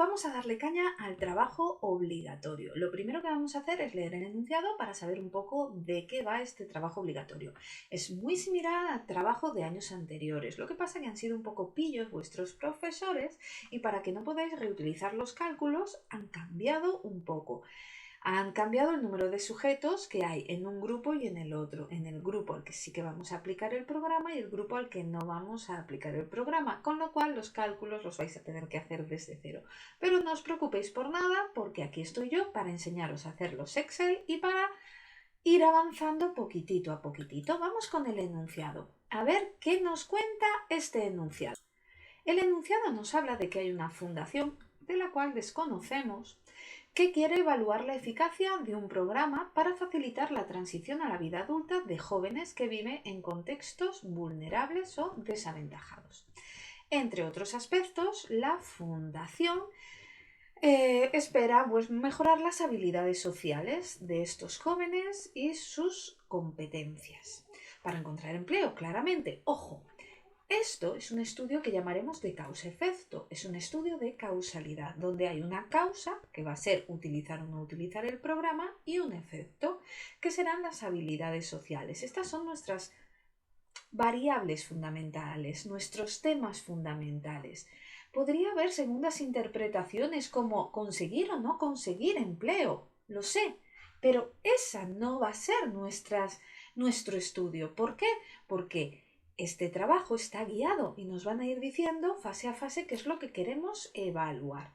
vamos a darle caña al trabajo obligatorio. Lo primero que vamos a hacer es leer el enunciado para saber un poco de qué va este trabajo obligatorio. Es muy similar al trabajo de años anteriores, lo que pasa que han sido un poco pillos vuestros profesores y para que no podáis reutilizar los cálculos han cambiado un poco. Han cambiado el número de sujetos que hay en un grupo y en el otro. En el grupo al que sí que vamos a aplicar el programa y el grupo al que no vamos a aplicar el programa, con lo cual los cálculos los vais a tener que hacer desde cero. Pero no os preocupéis por nada porque aquí estoy yo para enseñaros a hacer los Excel y para ir avanzando poquitito a poquitito. Vamos con el enunciado. A ver qué nos cuenta este enunciado. El enunciado nos habla de que hay una fundación de la cual desconocemos que quiere evaluar la eficacia de un programa para facilitar la transición a la vida adulta de jóvenes que viven en contextos vulnerables o desaventajados. Entre otros aspectos, la fundación espera mejorar las habilidades sociales de estos jóvenes y sus competencias para encontrar empleo, claramente. Ojo, esto es un estudio que llamaremos de causa-efecto, es un estudio de causalidad, donde hay una causa, que va a ser utilizar o no utilizar el programa, y un efecto, que serán las habilidades sociales. Estas son nuestras variables fundamentales, nuestros temas fundamentales. Podría haber segundas interpretaciones como conseguir o no conseguir empleo, lo sé, pero esa no va a ser nuestro estudio. ¿Por qué? Porque este trabajo está guiado y nos van a ir diciendo fase a fase qué es lo que queremos evaluar.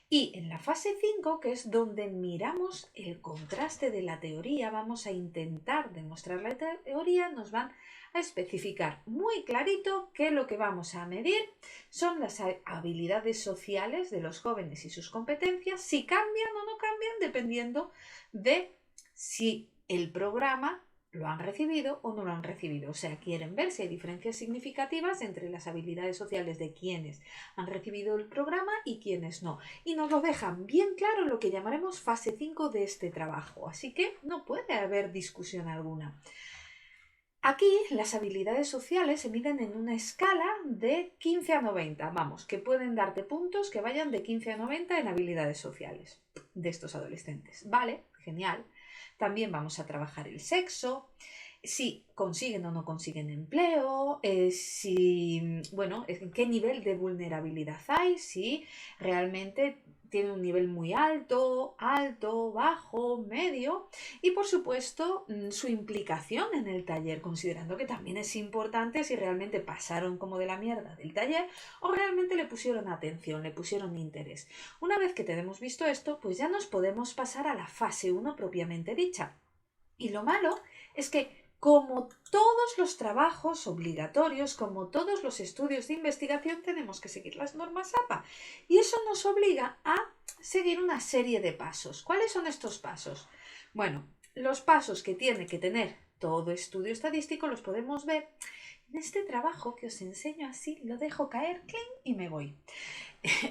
Y en la fase 5, que es donde miramos el contraste de la teoría, vamos a intentar demostrar la teoría, nos van a especificar muy clarito que lo que vamos a medir son las habilidades sociales de los jóvenes y sus competencias, si cambian o no cambian dependiendo de si el programa lo han recibido o no lo han recibido. O sea, quieren ver si hay diferencias significativas entre las habilidades sociales de quienes han recibido el programa y quienes no. Y nos lo dejan bien claro en lo que llamaremos fase 5 de este trabajo. Así que no puede haber discusión alguna. Aquí las habilidades sociales se miden en una escala de 15 a 90. Vamos, que pueden darte puntos que vayan de 15 a 90 en habilidades sociales de estos adolescentes. Vale, genial. También vamos a trabajar el sexo, si consiguen o no consiguen empleo, en qué nivel de vulnerabilidad hay, si realmente tiene un nivel muy alto, bajo, medio y por supuesto su implicación en el taller, considerando que también es importante si realmente pasaron como de la mierda del taller o realmente le pusieron atención, le pusieron interés. Una vez que tenemos visto esto, pues ya nos podemos pasar a la fase 1 propiamente dicha. Y lo malo es que como todos los trabajos obligatorios, como todos los estudios de investigación, tenemos que seguir las normas APA. Y eso nos obliga a seguir una serie de pasos. ¿Cuáles son estos pasos? Bueno, los pasos que tiene que tener todo estudio estadístico los podemos ver en este trabajo que os enseño así, lo dejo caer, clean, y me voy.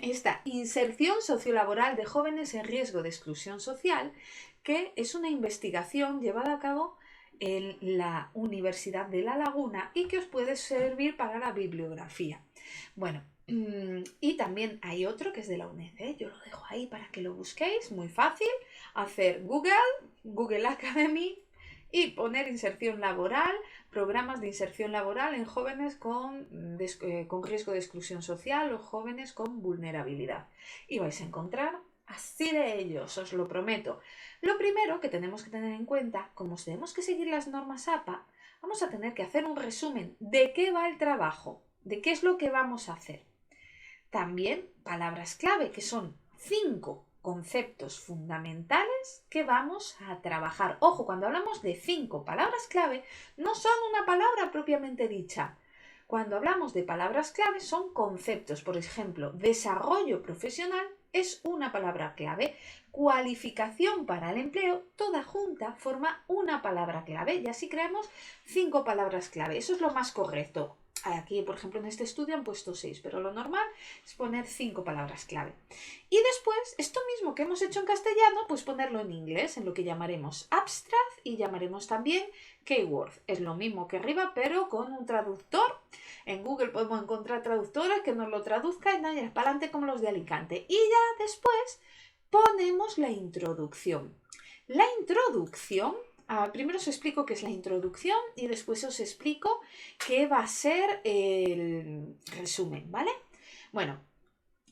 Esta inserción sociolaboral de jóvenes en riesgo de exclusión social, que es una investigación llevada a cabo en la Universidad de La Laguna y que os puede servir para la bibliografía. Bueno, y también hay otro que es de la UNED, yo lo dejo ahí para que lo busquéis, muy fácil, hacer Google Academy y poner inserción laboral, programas de inserción laboral en jóvenes con riesgo de exclusión social o jóvenes con vulnerabilidad. Y vais a encontrar así de ellos, os lo prometo. Lo primero que tenemos que tener en cuenta, como tenemos que seguir las normas APA, vamos a tener que hacer un resumen de qué va el trabajo, de qué es lo que vamos a hacer. También palabras clave, que son 5 conceptos fundamentales que vamos a trabajar. Ojo, cuando hablamos de 5 palabras clave, no son una palabra propiamente dicha. Cuando hablamos de palabras clave son conceptos. Por ejemplo, desarrollo profesional es una palabra clave. Cualificación para el empleo, toda junta forma una palabra clave y así creamos 5 palabras clave. Eso es lo más correcto. Aquí, por ejemplo, en este estudio han puesto 6, pero lo normal es poner 5 palabras clave. Y después, esto mismo que hemos hecho en castellano, pues ponerlo en inglés, en lo que llamaremos abstract y llamaremos también keyword. Es lo mismo que arriba, pero con un traductor. En Google podemos encontrar traductores que nos lo traduzcan y para adelante como los de Alicante. Y ya después ponemos la introducción. La introducción, primero os explico qué es la introducción y después os explico qué va a ser el resumen, ¿vale? Bueno,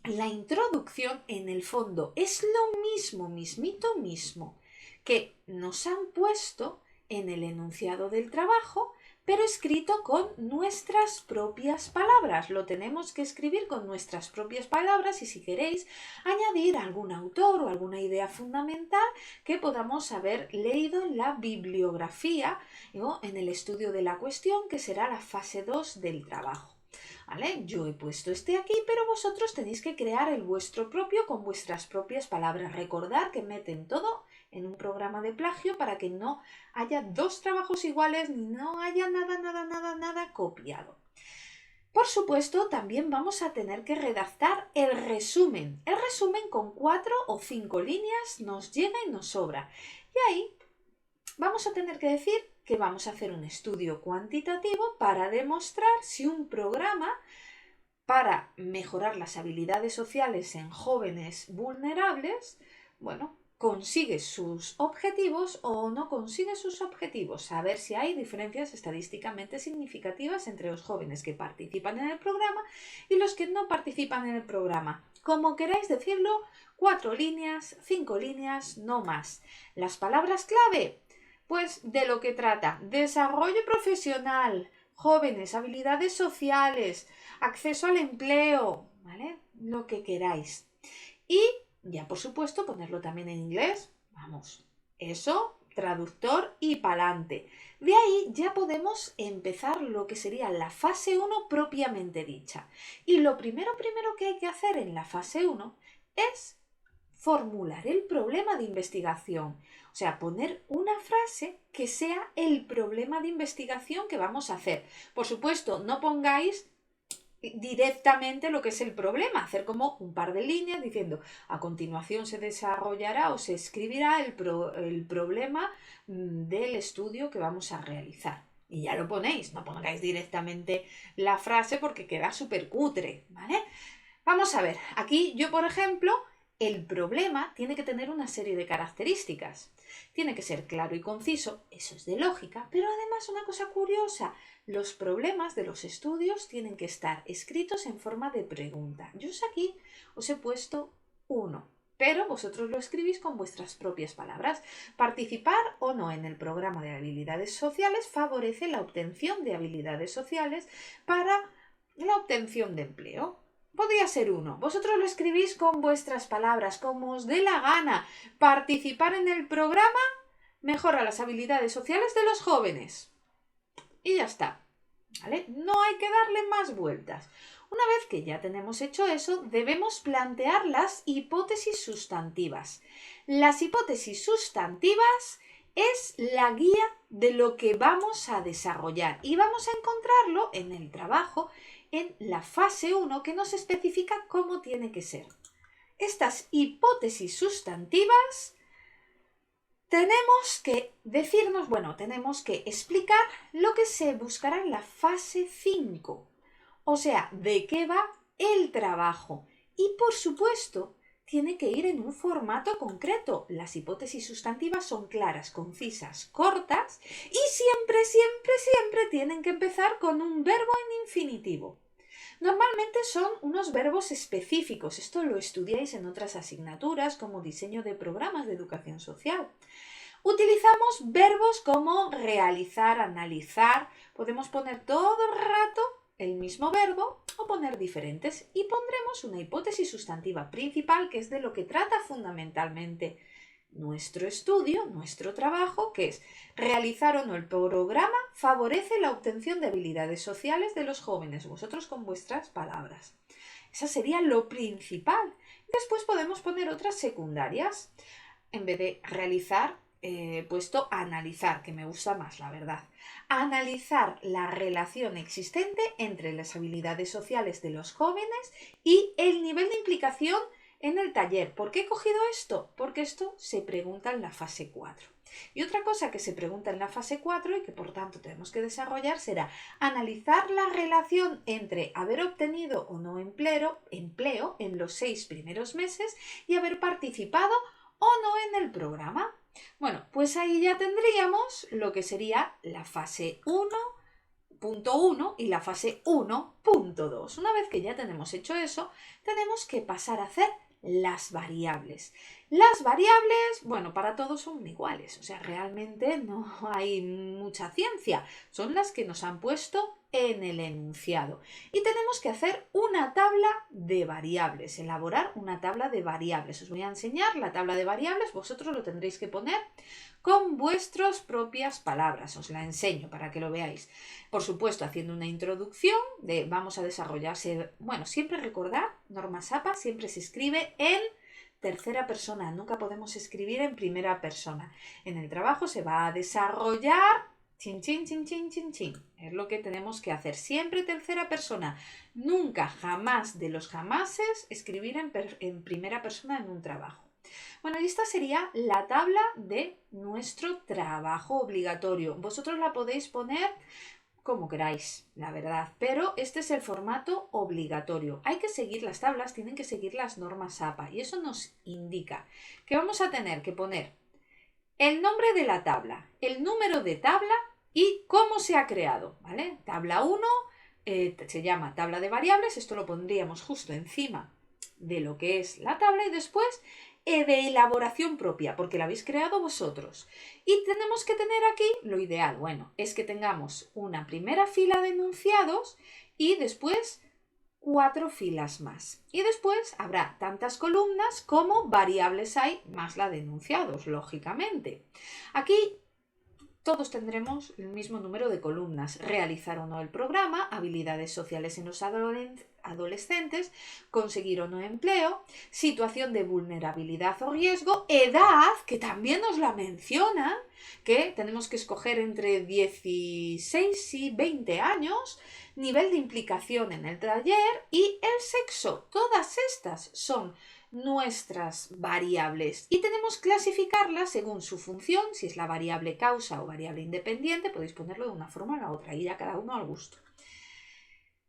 la introducción en el fondo es lo mismo, mismo, que nos han puesto en el enunciado del trabajo, pero escrito con nuestras propias palabras. Lo tenemos que escribir con nuestras propias palabras y si queréis añadir algún autor o alguna idea fundamental que podamos haber leído en la bibliografía o en el estudio de la cuestión, que será la fase 2 del trabajo. ¿Vale? Yo he puesto este aquí, pero vosotros tenéis que crear el vuestro propio con vuestras propias palabras. Recordad que meten todo en un programa de plagio para que no haya dos trabajos iguales ni no haya nada copiado. Por supuesto, también vamos a tener que redactar el resumen. El resumen con 4 o 5 líneas nos llega y nos sobra. Y ahí vamos a tener que decir que vamos a hacer un estudio cuantitativo para demostrar si un programa para mejorar las habilidades sociales en jóvenes vulnerables, bueno, consigue sus objetivos o no consigue sus objetivos, a ver si hay diferencias estadísticamente significativas entre los jóvenes que participan en el programa y los que no participan en el programa. Como queráis decirlo, 4 líneas, 5 líneas, no más. Las palabras clave, pues de lo que trata: desarrollo profesional, jóvenes, habilidades sociales, acceso al empleo, ¿vale? Lo que queráis. Y ya, por supuesto, ponerlo también en inglés. Vamos, eso, traductor y pa'lante. De ahí ya podemos empezar lo que sería la fase 1 propiamente dicha. Y lo primero que hay que hacer en la fase 1 es formular el problema de investigación. O sea, poner una frase que sea el problema de investigación que vamos a hacer. Por supuesto, no pongáis directamente lo que es el problema, hacer como un par de líneas diciendo: a continuación se desarrollará o se escribirá el problema del estudio que vamos a realizar. Y ya lo ponéis, no pongáis directamente la frase porque queda súper cutre, ¿vale? Vamos a ver, aquí yo, por ejemplo, el problema tiene que tener una serie de características. Tiene que ser claro y conciso, eso es de lógica, pero además una cosa curiosa: los problemas de los estudios tienen que estar escritos en forma de pregunta. Yo aquí os he puesto 1, pero vosotros lo escribís con vuestras propias palabras. Participar o no en el programa de habilidades sociales favorece la obtención de habilidades sociales para la obtención de empleo. Podría ser 1. Vosotros lo escribís con vuestras palabras, como os dé la gana. Participar en el programa mejora las habilidades sociales de los jóvenes. Y ya está, ¿vale? No hay que darle más vueltas. Una vez que ya tenemos hecho eso, debemos plantear las hipótesis sustantivas. Las hipótesis sustantivas es la guía de lo que vamos a desarrollar y vamos a encontrarlo en el trabajo en la fase 1, que nos especifica cómo tiene que ser. Estas hipótesis sustantivas tenemos que decirnos, tenemos que explicar lo que se buscará en la fase 5, o sea, de qué va el trabajo. Y por supuesto, tiene que ir en un formato concreto. Las hipótesis sustantivas son claras, concisas, cortas y siempre tienen que empezar con un verbo en infinitivo. Normalmente son unos verbos específicos. Esto lo estudiáis en otras asignaturas como diseño de programas de educación social. Utilizamos verbos como realizar, analizar. Podemos poner todo el rato el mismo verbo o poner diferentes y pondremos una hipótesis sustantiva principal, que es de lo que trata fundamentalmente nuestro estudio, nuestro trabajo, que es: realizar o no el programa favorece la obtención de habilidades sociales de los jóvenes. Vosotros con vuestras palabras. Esa sería lo principal. Después podemos poner otras secundarias. En vez de realizar, puesto analizar, que me gusta más, la verdad. Analizar la relación existente entre las habilidades sociales de los jóvenes y el nivel de implicación en el taller. ¿Por qué he cogido esto? Porque esto se pregunta en la fase 4. Y otra cosa que se pregunta en la fase 4 y que por tanto tenemos que desarrollar será analizar la relación entre haber obtenido o no empleo en los 6 primeros meses y haber participado o no en el programa. Bueno, pues ahí ya tendríamos lo que sería la fase 1.1 y la fase 1.2. Una vez que ya tenemos hecho eso, tenemos que pasar a hacer las variables. Las variables, bueno, para todos son iguales, o sea, realmente no hay mucha ciencia, son las que nos han puesto en el enunciado. Y tenemos que hacer una tabla de variables, elaborar una tabla de variables. Os voy a enseñar la tabla de variables, vosotros lo tendréis que poner con vuestras propias palabras. Os la enseño para que lo veáis. Por supuesto, haciendo una introducción de vamos a desarrollarse, bueno, siempre recordad, normas APA siempre se escribe en tercera persona, nunca podemos escribir en primera persona. En el trabajo se va a desarrollar chin, chin, chin, chin, chin, chin. Es lo que tenemos que hacer. Siempre tercera persona. Nunca, jamás de los jamases, escribir en primera persona en un trabajo. Bueno, y esta sería la tabla de nuestro trabajo obligatorio. Vosotros la podéis poner como queráis, la verdad, pero este es el formato obligatorio. Hay que seguir las tablas, tienen que seguir las normas APA y eso nos indica que vamos a tener que poner el nombre de la tabla, el número de tabla y cómo se ha creado, ¿vale? Tabla 1 se llama tabla de variables, esto lo pondríamos justo encima de lo que es la tabla y después de elaboración propia, porque la habéis creado vosotros. Y tenemos que tener aquí lo ideal, bueno, es que tengamos una primera fila de enunciados y después 4 filas más. Y después habrá tantas columnas como variables hay, más la de enunciados, lógicamente. Aquí todos tendremos el mismo número de columnas. Realizar o no el programa, habilidades sociales en los adolescentes, conseguir o no empleo, situación de vulnerabilidad o riesgo, edad, que también nos la mencionan, que tenemos que escoger entre 16 y 20 años, nivel de implicación en el taller y el sexo. Todas estas son nuestras variables y tenemos que clasificarlas según su función, si es la variable causa o variable independiente, podéis ponerlo de una forma o la otra y ya cada uno al gusto.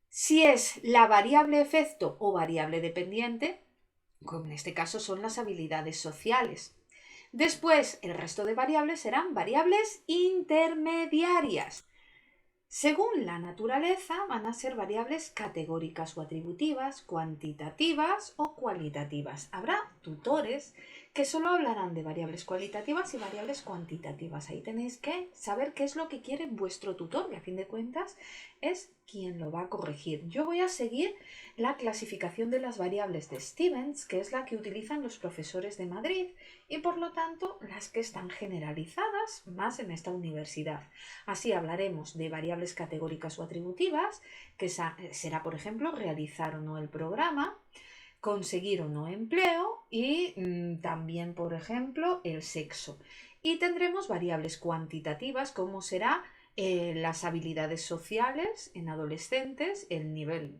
Si es la variable efecto o variable dependiente, como en este caso son las habilidades sociales. Después, el resto de variables serán variables intermediarias. Según la naturaleza, van a ser variables categóricas o atributivas, cuantitativas o cualitativas. Habrá tutores que solo hablarán de variables cualitativas y variables cuantitativas. Ahí tenéis que saber qué es lo que quiere vuestro tutor, que a fin de cuentas es quien lo va a corregir. Yo voy a seguir la clasificación de las variables de Stevens, que es la que utilizan los profesores de Madrid y por lo tanto las que están generalizadas más en esta universidad. Así hablaremos de variables categóricas o atributivas, que será por ejemplo realizar o no el programa, conseguir o no empleo y también por ejemplo el sexo. Y tendremos variables cuantitativas como será las habilidades sociales en adolescentes, el nivel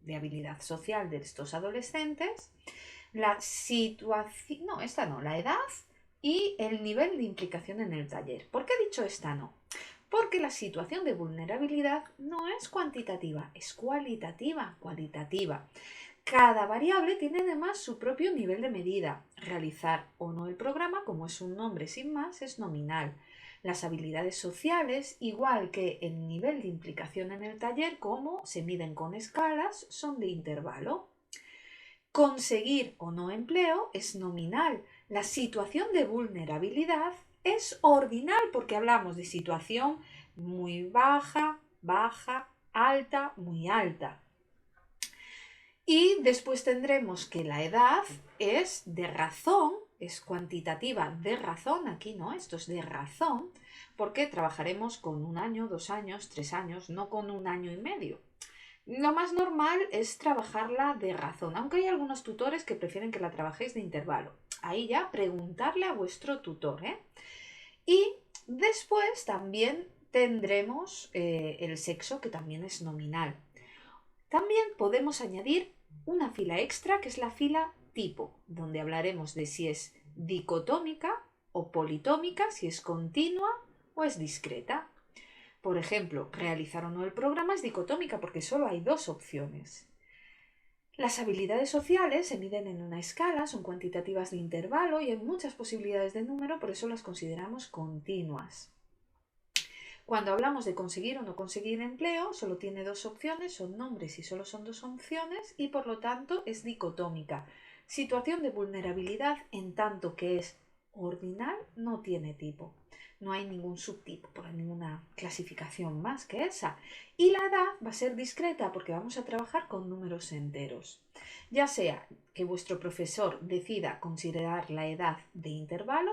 de habilidad social de estos adolescentes, la situación, no, esta no, la edad y el nivel de implicación en el taller. ¿Por qué he dicho esta no? Porque la situación de vulnerabilidad no es cuantitativa, es cualitativa. Cada variable tiene además su propio nivel de medida. Realizar o no el programa, como es un nombre sin más, es nominal. Las habilidades sociales, igual que el nivel de implicación en el taller, como se miden con escalas, son de intervalo. Conseguir o no empleo es nominal. La situación de vulnerabilidad es ordinal porque hablamos de situación muy baja, baja, alta, muy alta. Y después tendremos que la edad es de razón, es cuantitativa de razón, aquí no, esto es de razón, porque trabajaremos con 1 año, 2 años, 3 años, no con 1 año y medio. Lo más normal es trabajarla de razón, aunque hay algunos tutores que prefieren que la trabajéis de intervalo. Ahí ya preguntarle a vuestro tutor, Y después también tendremos el sexo, que también es nominal. También podemos añadir una fila extra, que es la fila tipo, donde hablaremos de si es dicotómica o politómica, si es continua o es discreta. Por ejemplo, realizar o no el programa es dicotómica porque solo hay dos opciones. Las habilidades sociales se miden en una escala, son cuantitativas de intervalo y hay muchas posibilidades de número, por eso las consideramos continuas. Cuando hablamos de conseguir o no conseguir empleo, solo tiene dos opciones, son nombres y solo son dos opciones y por lo tanto es dicotómica. Situación de vulnerabilidad en tanto que es ordinal, no tiene tipo. No hay ningún subtipo, por ninguna clasificación más que esa. Y la edad va a ser discreta porque vamos a trabajar con números enteros. Ya sea que vuestro profesor decida considerar la edad de intervalo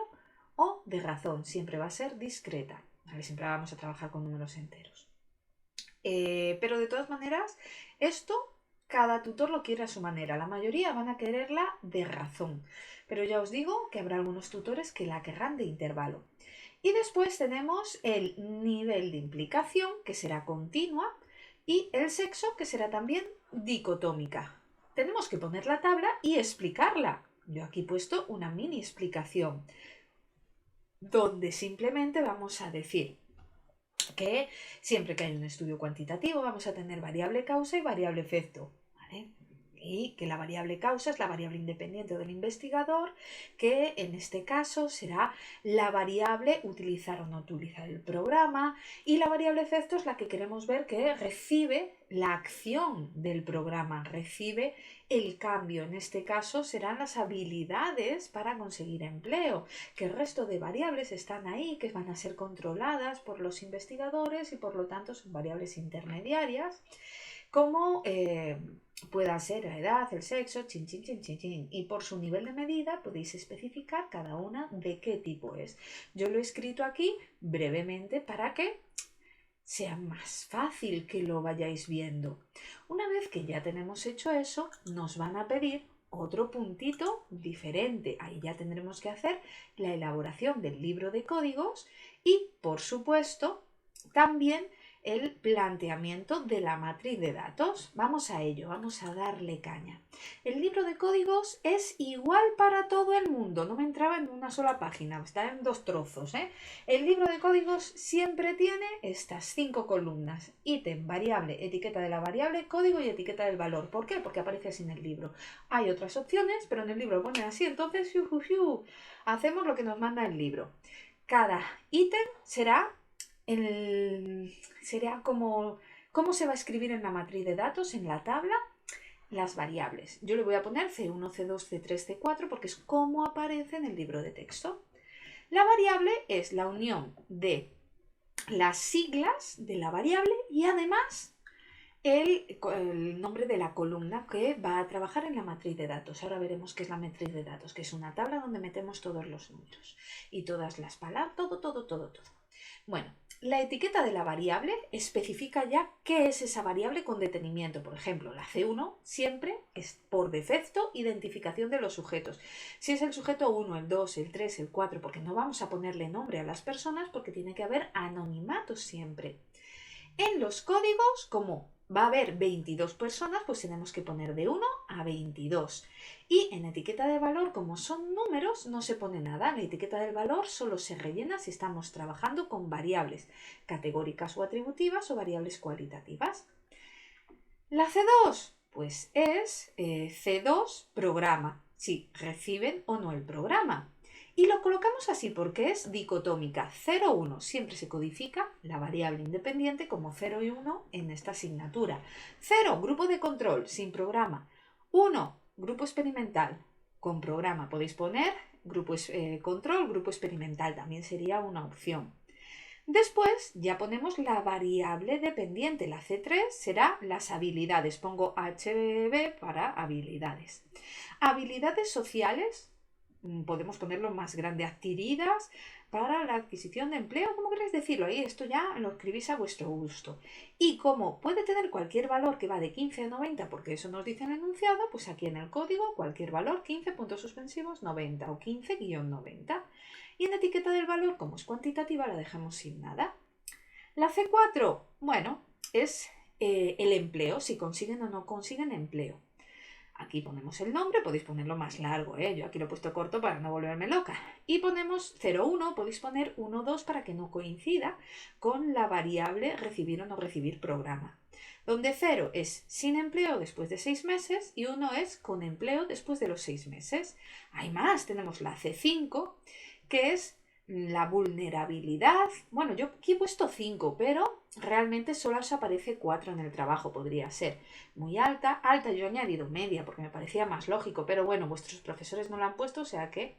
o de razón, siempre va a ser discreta. ¿Vale? Siempre vamos a trabajar con números enteros. Pero de todas maneras, esto cada tutor lo quiere a su manera. La mayoría van a quererla de razón. Pero ya os digo que habrá algunos tutores que la querrán de intervalo. Y después tenemos el nivel de implicación, que será continua, y el sexo, que será también dicotómica. Tenemos que poner la tabla y explicarla. Yo aquí he puesto una mini explicación, donde simplemente vamos a decir que siempre que hay un estudio cuantitativo vamos a tener variable causa y variable efecto, ¿vale? Y que la variable causa es la variable independiente del investigador, que en este caso será la variable utilizar o no utilizar el programa, y la variable efecto es la que queremos ver que recibe la acción del programa, recibe el cambio. En este caso serán las habilidades para conseguir empleo, que el resto de variables están ahí, que van a ser controladas por los investigadores y por lo tanto son variables intermediarias, como pueda ser la edad, el sexo, chin, chin, chin, chin, chin. Y por su nivel de medida podéis especificar cada una de qué tipo es. Yo lo he escrito aquí brevemente para que sea más fácil que lo vayáis viendo. Una vez que ya tenemos hecho eso, nos van a pedir otro puntito diferente. Ahí ya tendremos que hacer la elaboración del libro de códigos y, por supuesto, también el planteamiento de la matriz de datos. Vamos a ello, vamos a darle caña. El libro de códigos es igual para todo el mundo, no me entraba en una sola página, está en dos trozos, ¿eh? El libro de códigos siempre tiene estas 5 columnas: ítem, variable, etiqueta de la variable, código y etiqueta del valor. ¿Por qué? Porque aparece así en el libro. Hay otras opciones, pero en el libro lo ponen así, entonces hacemos lo que nos manda el libro. Cada ítem será como cómo se va a escribir en la matriz de datos, en la tabla, las variables. Yo le voy a poner C1, C2, C3, C4 porque es como aparece en el libro de texto. La variable es la unión de las siglas de la variable y además el nombre de la columna que va a trabajar en la matriz de datos. Ahora veremos qué es la matriz de datos, que es una tabla donde metemos todos los números y todas las palabras, todo. Bueno, la etiqueta de la variable especifica ya qué es esa variable con detenimiento. Por ejemplo, la C1 siempre es por defecto identificación de los sujetos. Si es el sujeto 1, el 2, el 3, el 4, porque no vamos a ponerle nombre a las personas porque tiene que haber anonimato siempre. En los códigos, como va a haber 22 personas, pues tenemos que poner de 1 a 22. Y en etiqueta de valor, como son números, no se pone nada. La etiqueta del valor solo se rellena si estamos trabajando con variables categóricas o atributivas o variables cualitativas. La C2, pues es C2 programa, si reciben o no el programa. Y lo colocamos así porque es dicotómica. 0, 1 siempre se codifica la variable independiente como 0 y 1 en esta asignatura. 0, grupo de control, sin programa. 1, grupo experimental, con programa. Podéis poner grupo control, grupo experimental, también sería una opción. Después ya ponemos la variable dependiente. La C3 será las habilidades. Pongo HB para habilidades. Habilidades sociales. podemos ponerlo más grande, adquiridas para la adquisición de empleo, como queréis decirlo, ahí esto ya lo escribís a vuestro gusto. Y como puede tener cualquier valor que va de 15 a 90, porque eso nos dice el enunciado, pues aquí en el código cualquier valor, 15 puntos suspensivos 90 o 15-90. Y en etiqueta del valor, como es cuantitativa, la dejamos sin nada. La C4, bueno, es el empleo, si consiguen o no consiguen empleo. Aquí ponemos el nombre, podéis ponerlo más largo, yo aquí lo he puesto corto para no volverme loca. Y ponemos 0,1, podéis poner 1,2 para que no coincida con la variable recibir o no recibir programa. Donde 0 es sin empleo después de 6 meses y 1 es con empleo después de los 6 meses. Hay más, tenemos la C5, que es la vulnerabilidad. Bueno, yo aquí he puesto 5, pero realmente solo os aparece 4 en el trabajo, podría ser. Muy alta, alta yo he añadido media porque me parecía más lógico, pero bueno, vuestros profesores no lo han puesto, o sea que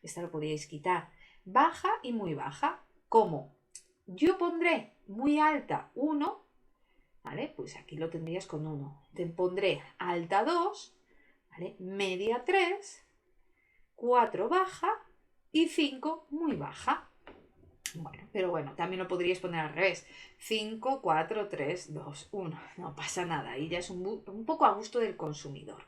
esta lo podíais quitar. Baja y muy baja. ¿Cómo? Yo pondré muy alta 1, ¿vale? Pues aquí lo tendrías con 1. Te pondré alta 2, ¿vale? Media 3, 4 baja y 5 muy baja. Bueno, pero bueno, también lo podríais poner al revés. 5, 4, 3, 2, 1. No pasa nada, ahí ya es un poco a gusto del consumidor.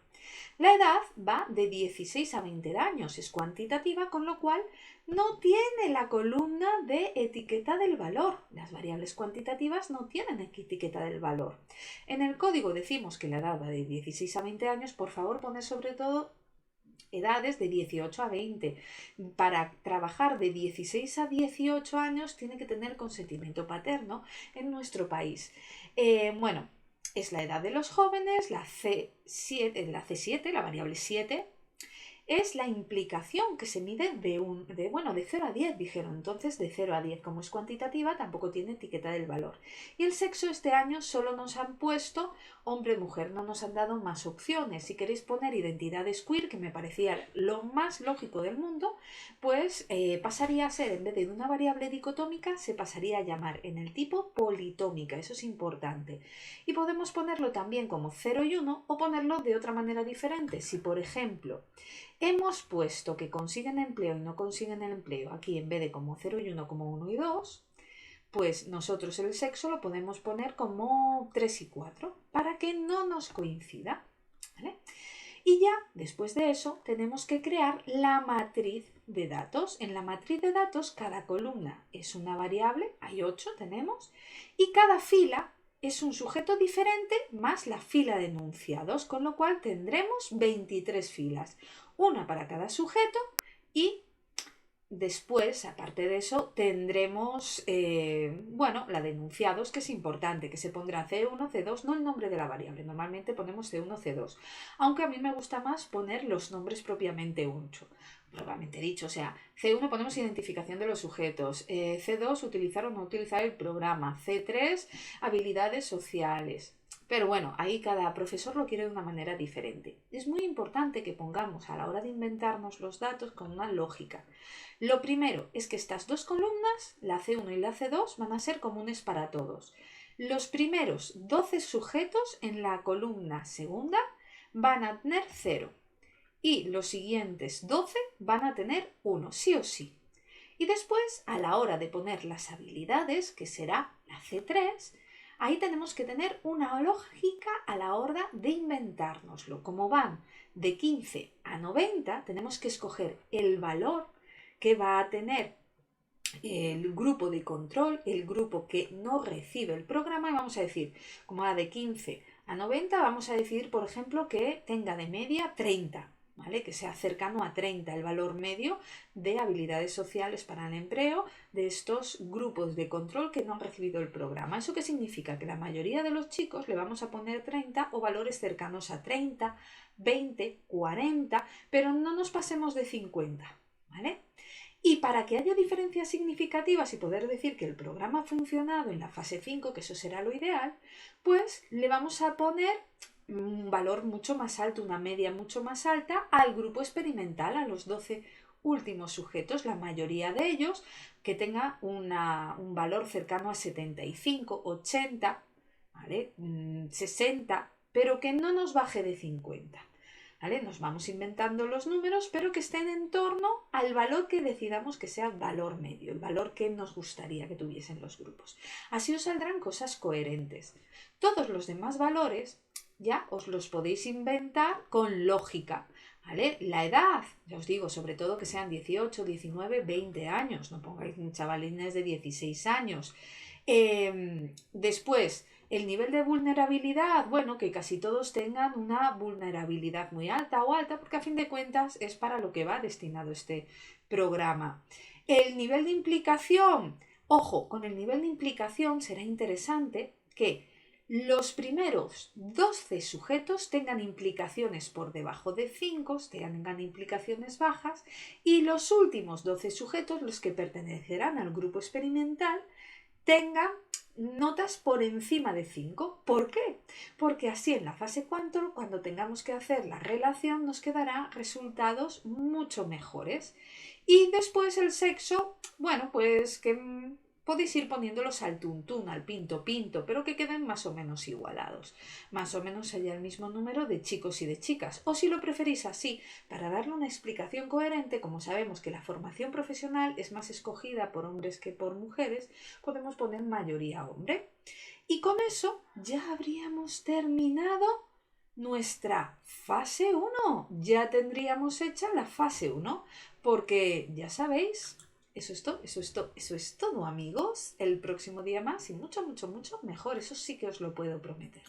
La edad va de 16 a 20 años, es cuantitativa, con lo cual no tiene la columna de etiqueta del valor. Las variables cuantitativas no tienen etiqueta del valor. En el código decimos que la edad va de 16 a 20 años, por favor poned sobre todo edades de 18 a 20. Para trabajar de 16 a 18 años tiene que tener consentimiento paterno en nuestro país. Bueno, es la edad de los jóvenes, la C7, la variable 7, es la implicación que se mide de 0 a 10, dijeron. Entonces, de 0 a 10, como es cuantitativa, tampoco tiene etiqueta del valor. Y el sexo este año solo nos han puesto hombre-mujer, no nos han dado más opciones. Si queréis poner identidades queer, que me parecía lo más lógico del mundo, pues pasaría a ser, en vez de una variable dicotómica, se pasaría a llamar en el tipo politómica. Eso es importante. Y podemos ponerlo también como 0 y 1 o ponerlo de otra manera diferente. Si, por ejemplo, hemos puesto que consiguen empleo y no consiguen el empleo aquí en vez de como 0 y 1 como 1 y 2, pues nosotros el sexo lo podemos poner como 3 y 4 para que no nos coincida, ¿vale? Y ya después de eso tenemos que crear la matriz de datos. En la matriz de datos cada columna es una variable, hay 8 tenemos, y cada fila es un sujeto diferente más la fila de enunciados, con lo cual tendremos 23 filas, una para cada sujeto y después, aparte de eso, tendremos, la de enunciados, que es importante, que se pondrá C1, C2, no el nombre de la variable, normalmente ponemos C1, C2, aunque a mí me gusta más poner los nombres propiamente dicho, o sea, C1 ponemos identificación de los sujetos, C2 utilizar o no utilizar el programa, C3 habilidades sociales. Pero bueno, ahí cada profesor lo quiere de una manera diferente. Es muy importante que pongamos a la hora de inventarnos los datos con una lógica. Lo primero es que estas dos columnas, la C1 y la C2, van a ser comunes para todos. Los primeros 12 sujetos en la columna segunda van a tener 0 y los siguientes 12 van a tener 1, sí o sí. Y después, a la hora de poner las habilidades, que será la C3, ahí tenemos que tener una lógica a la hora de inventárnoslo. Como van de 15 a 90, tenemos que escoger el valor que va a tener el grupo de control, el grupo que no recibe el programa, y vamos a decir, como va de 15 a 90, vamos a decir, por ejemplo, que tenga de media 30. ¿Vale? Que sea cercano a 30 el valor medio de habilidades sociales para el empleo de estos grupos de control que no han recibido el programa. ¿Eso qué significa? Que la mayoría de los chicos le vamos a poner 30 o valores cercanos a 30, 20, 40, pero no nos pasemos de 50. ¿Vale? Y para que haya diferencias significativas y poder decir que el programa ha funcionado en la fase 5, que eso será lo ideal, pues le vamos a poner un valor mucho más alto, una media mucho más alta al grupo experimental, a los 12 últimos sujetos, la mayoría de ellos que tenga un valor cercano a 75, 80, ¿vale? 60, pero que no nos baje de 50. ¿vale? Nos vamos inventando los números, pero que estén en torno al valor que decidamos que sea valor medio, el valor que nos gustaría que tuviesen los grupos. Así os saldrán cosas coherentes. Todos los demás valores ya os los podéis inventar con lógica, ¿vale? La edad, ya os digo, sobre todo que sean 18, 19, 20 años, no pongáis chavalines de 16 años. Después, el nivel de vulnerabilidad, bueno, que casi todos tengan una vulnerabilidad muy alta o alta, porque a fin de cuentas es para lo que va destinado este programa. El nivel de implicación, ojo, con el nivel de implicación será interesante que los primeros 12 sujetos tengan implicaciones por debajo de 5, tengan implicaciones bajas, y los últimos 12 sujetos, los que pertenecerán al grupo experimental, tengan notas por encima de 5. ¿Por qué? Porque así en la fase control, cuando tengamos que hacer la relación, nos quedará resultados mucho mejores. Y después el sexo, bueno, pues que podéis ir poniéndolos al tuntún, al pinto pinto, pero que queden más o menos igualados. Más o menos haya el mismo número de chicos y de chicas. O si lo preferís así, para darle una explicación coherente, como sabemos que la formación profesional es más escogida por hombres que por mujeres, podemos poner mayoría hombre. Y con eso ya habríamos terminado nuestra fase 1. Ya tendríamos hecha la fase 1, porque ya sabéis, eso es todo, amigos. El próximo día más y mucho, mucho, mucho mejor. Eso sí que os lo puedo prometer.